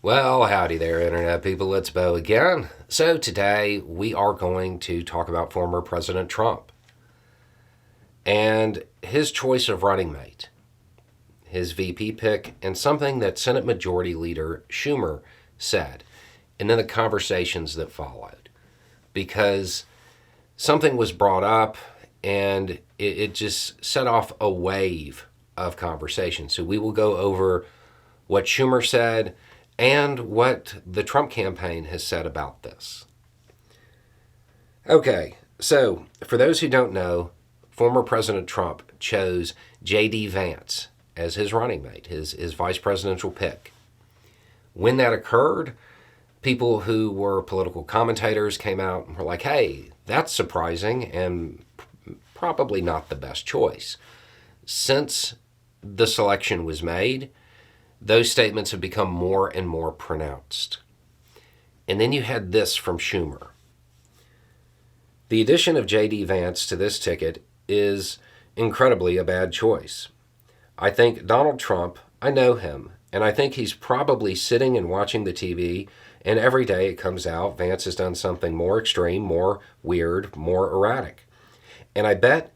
Well, howdy there, Internet people. It's Bo again. So, today we are going to talk about former President Trump and his choice of running mate, his VP pick, and something that Senate Majority Leader Schumer said, and then the conversations that followed. Because something was brought up and it just set off a wave of conversation. So, we will go over what Schumer said and what the Trump campaign has said about this. Okay, so for those who don't know, former President Trump chose J.D. Vance as his running mate, his vice presidential pick. When that occurred, people who were political commentators came out and were like, hey, that's surprising and probably not the best choice. Since the selection was made, those statements have become more and more pronounced. And then you had this from Schumer. The addition of J.D. Vance to this ticket is incredibly a bad choice. I think Donald Trump, I know him, and I think he's probably sitting and watching the TV, and every day it comes out Vance has done something more extreme, more weird, more erratic. And I bet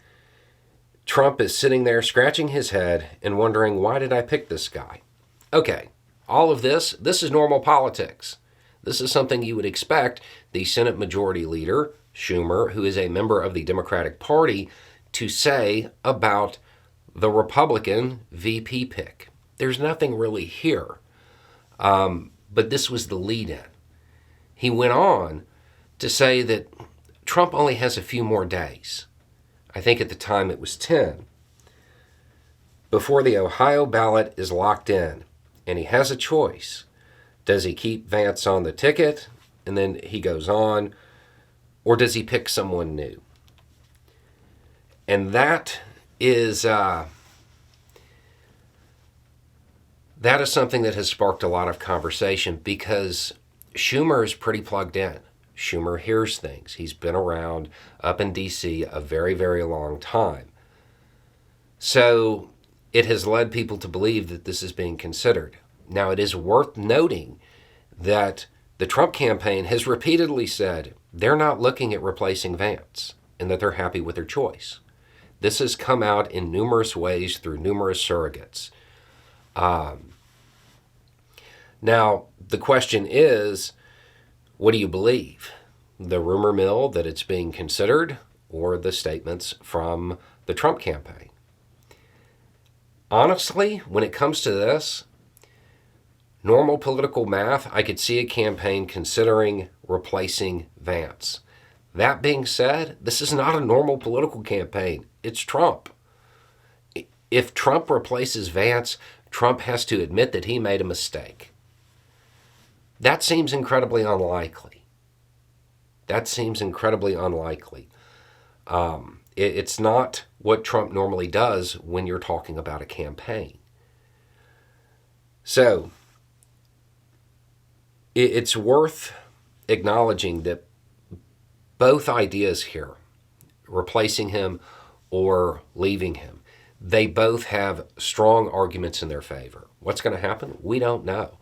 Trump is sitting there scratching his head and wondering, why did I pick this guy? Okay, all of this is normal politics. This is something you would expect the Senate Majority Leader, Schumer, who is a member of the Democratic Party, to say about the Republican VP pick. There's nothing really here, but this was the lead-in. He went on to say that Trump only has a few more days. I think at the time it was 10, before the Ohio ballot is locked in. And he has a choice. Does he keep Vance on the ticket? And then he goes on. Or does he pick someone new? And that is something that has sparked a lot of conversation because Schumer is pretty plugged in. Schumer hears things. He's been around up in D.C. a very, very long time. So it has led people to believe that this is being considered. Now, it is worth noting that the Trump campaign has repeatedly said they're not looking at replacing Vance and that they're happy with their choice. This has come out in numerous ways through numerous surrogates. Now, the question is, what do you believe? The rumor mill that it's being considered or the statements from the Trump campaign? Honestly, when it comes to this, normal political math, I could see a campaign considering replacing Vance. That being said, this is not a normal political campaign. It's Trump. If Trump replaces Vance, Trump has to admit that he made a mistake. That seems incredibly unlikely. It's not what Trump normally does when you're talking about a campaign. So, it's worth acknowledging that both ideas here, replacing him or leaving him, they both have strong arguments in their favor. What's going to happen? We don't know.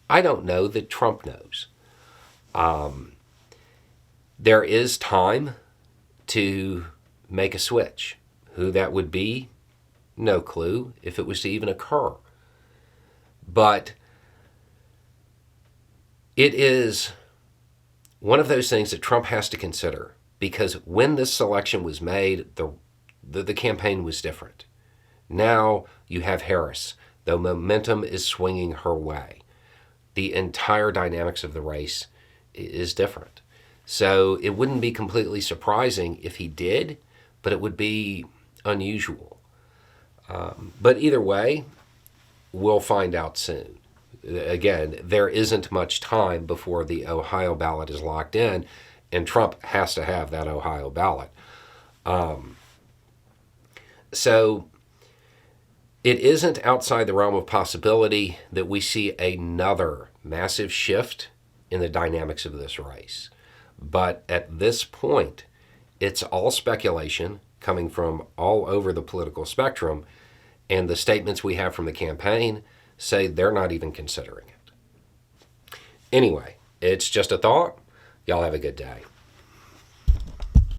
I don't know that Trump knows. There is time to make a switch. Who that would be, no clue, if it was to even occur. But it is one of those things that Trump has to consider because when this selection was made, the campaign was different. Now you have Harris. The momentum is swinging her way. The entire dynamics of the race is different. So it wouldn't be completely surprising if he did, but it would be unusual. But either way, we'll find out soon. Again, there isn't much time before the Ohio ballot is locked in, and Trump has to have that Ohio ballot. So it isn't outside the realm of possibility that we see another massive shift in the dynamics of this race. But at this point, it's all speculation coming from all over the political spectrum, and the statements we have from the campaign say they're not even considering it. Anyway, it's just a thought. Y'all have a good day.